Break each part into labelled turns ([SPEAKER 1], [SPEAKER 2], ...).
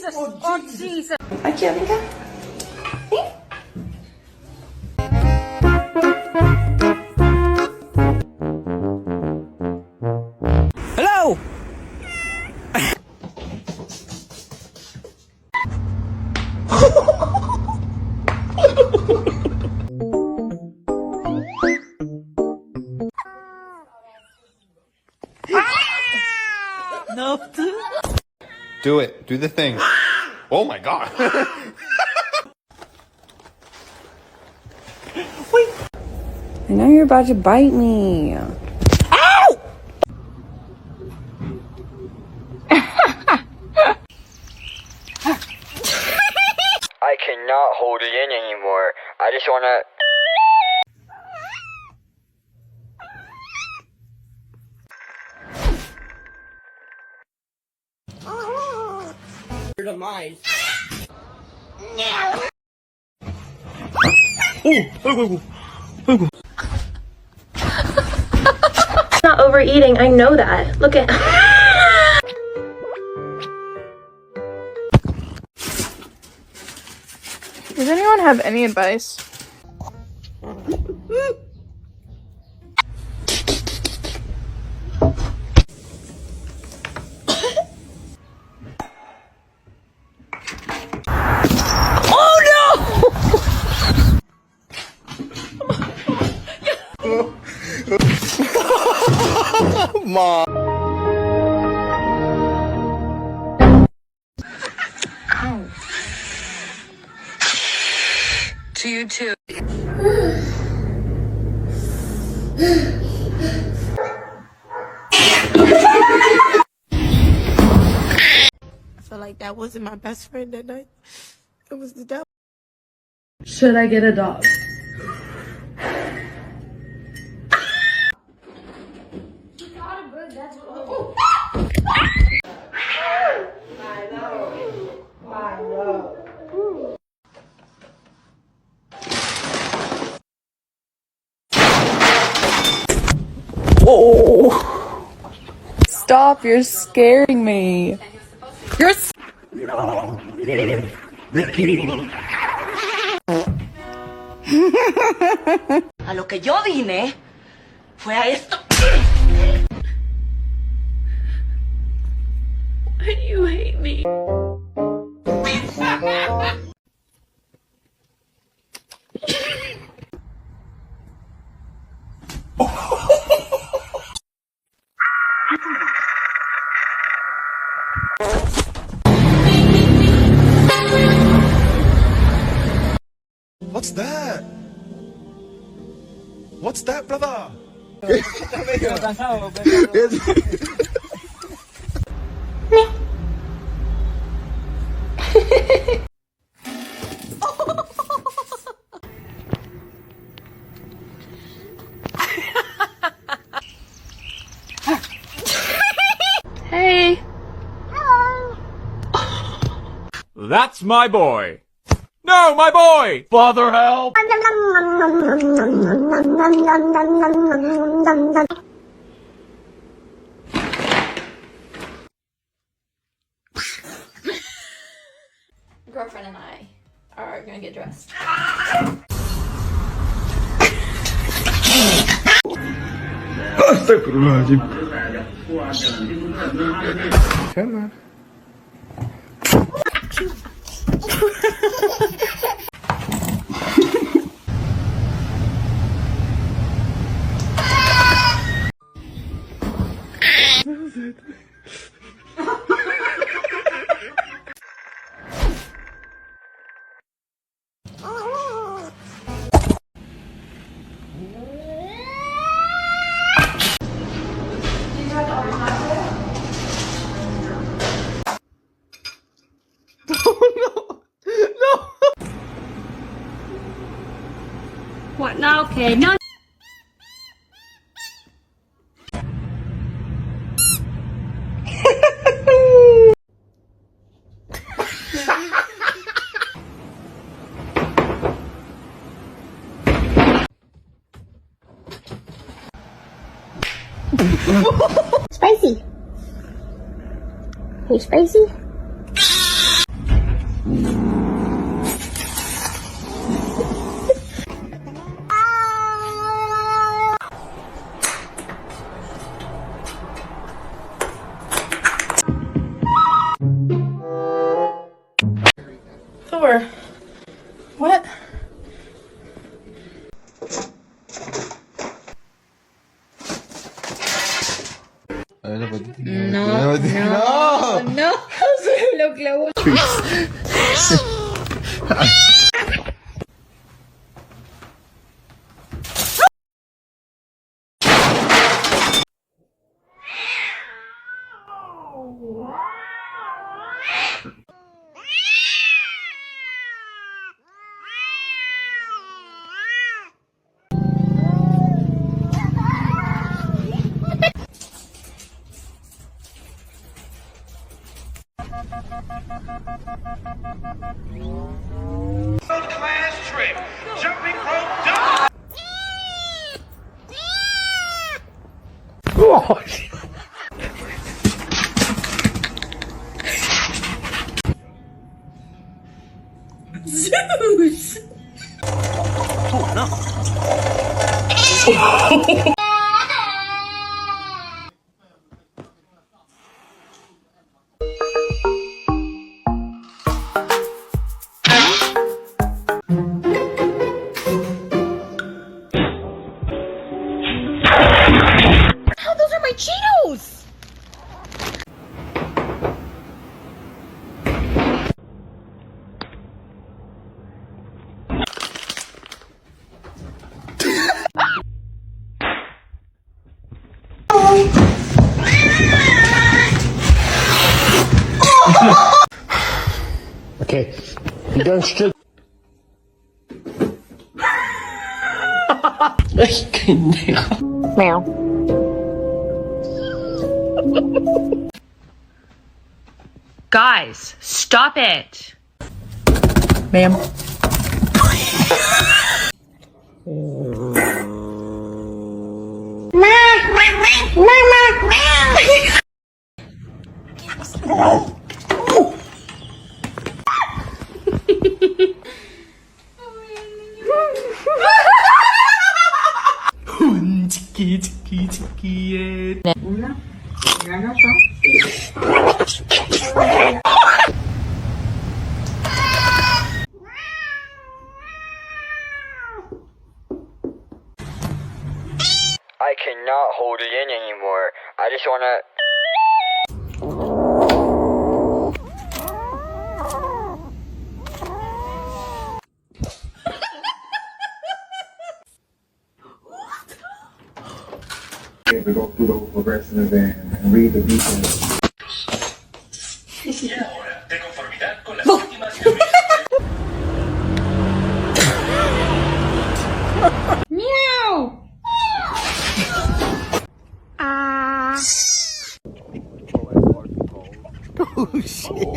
[SPEAKER 1] Jesus! Oh, Jesus!
[SPEAKER 2] Aquí, venga.
[SPEAKER 3] Hello! No.
[SPEAKER 4] Do it. Do the thing. Oh my god.
[SPEAKER 2] Wait. I know you're about to bite me.
[SPEAKER 3] Ow!
[SPEAKER 5] I cannot hold it in anymore. I just wanna...
[SPEAKER 3] Your demise.
[SPEAKER 6] Not overeating, I know that. Look at...
[SPEAKER 7] Does anyone have any advice?
[SPEAKER 4] Mom.
[SPEAKER 1] To you too.
[SPEAKER 8] I feel like that wasn't my best friend that night. It was the devil.
[SPEAKER 2] Should I get a dog?
[SPEAKER 3] Oh!
[SPEAKER 2] Stop, you're scaring me.
[SPEAKER 3] You're
[SPEAKER 1] A lo que yo vine fue a esto.
[SPEAKER 6] Why do you hate me?
[SPEAKER 4] What's that? What's that, brother?
[SPEAKER 6] Hey!
[SPEAKER 9] That's my boy. No, my boy! Father, help!
[SPEAKER 6] Girlfriend and I are gonna get dressed.
[SPEAKER 4] Come on.
[SPEAKER 6] What now? Okay, no. Spicy. Hey, spicy.
[SPEAKER 2] No, no, no. Lo clavó.
[SPEAKER 9] Class trip. Jumping rope dive.
[SPEAKER 6] Zeus!
[SPEAKER 8] Oh, those are my Cheetos!
[SPEAKER 10] Okay, you done still.
[SPEAKER 8] Meow.
[SPEAKER 1] Guys, stop it.
[SPEAKER 3] Ma'am.
[SPEAKER 5] I cannot hold it in anymore. I just wanna...
[SPEAKER 11] To go through those progressives and read the details.
[SPEAKER 6] Meow!
[SPEAKER 3] Oh shit.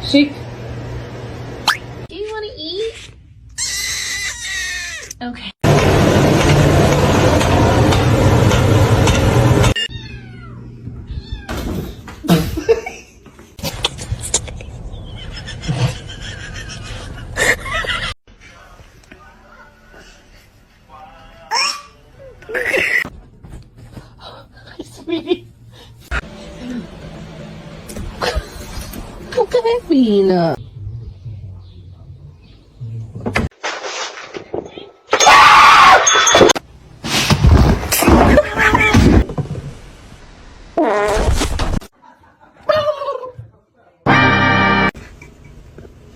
[SPEAKER 6] She... Do you want to eat? Okay.
[SPEAKER 2] Sweetie. Mina.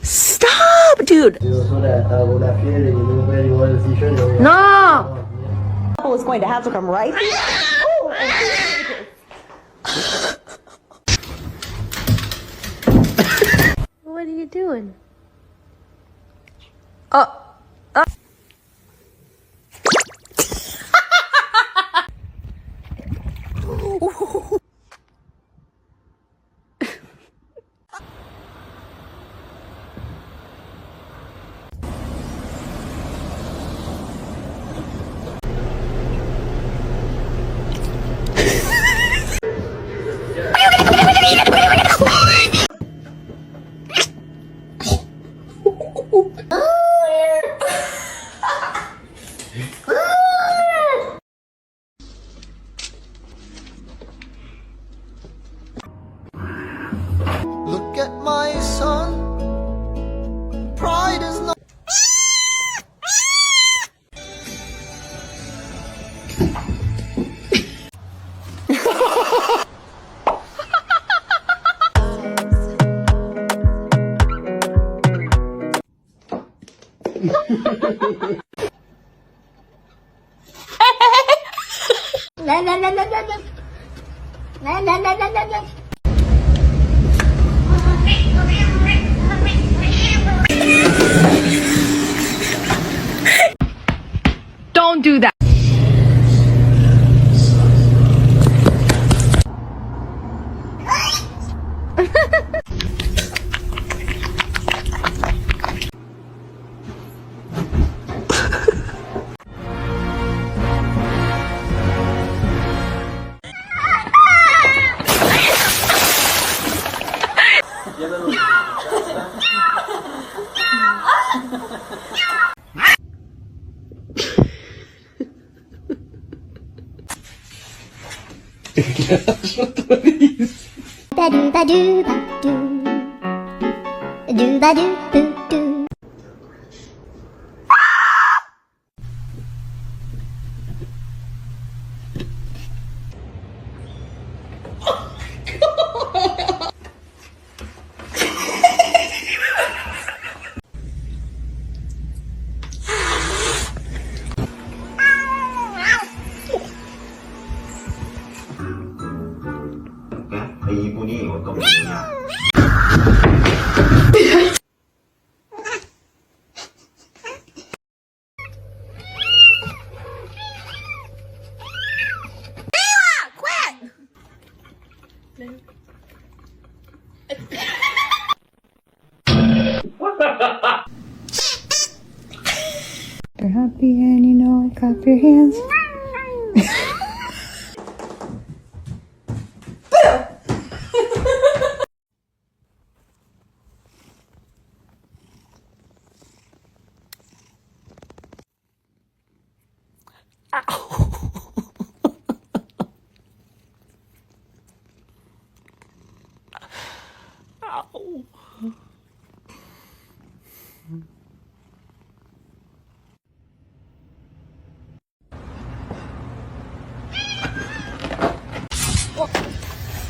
[SPEAKER 8] Stop, dude! No!
[SPEAKER 1] Is going to have to come right here.
[SPEAKER 8] What are you doing?
[SPEAKER 2] Don't do that.
[SPEAKER 11] 이분이 어떤 분이냐?
[SPEAKER 2] You're happy and you know it, clap your hands.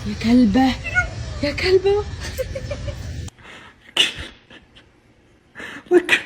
[SPEAKER 2] يا كلبة يا كلبة
[SPEAKER 3] Look.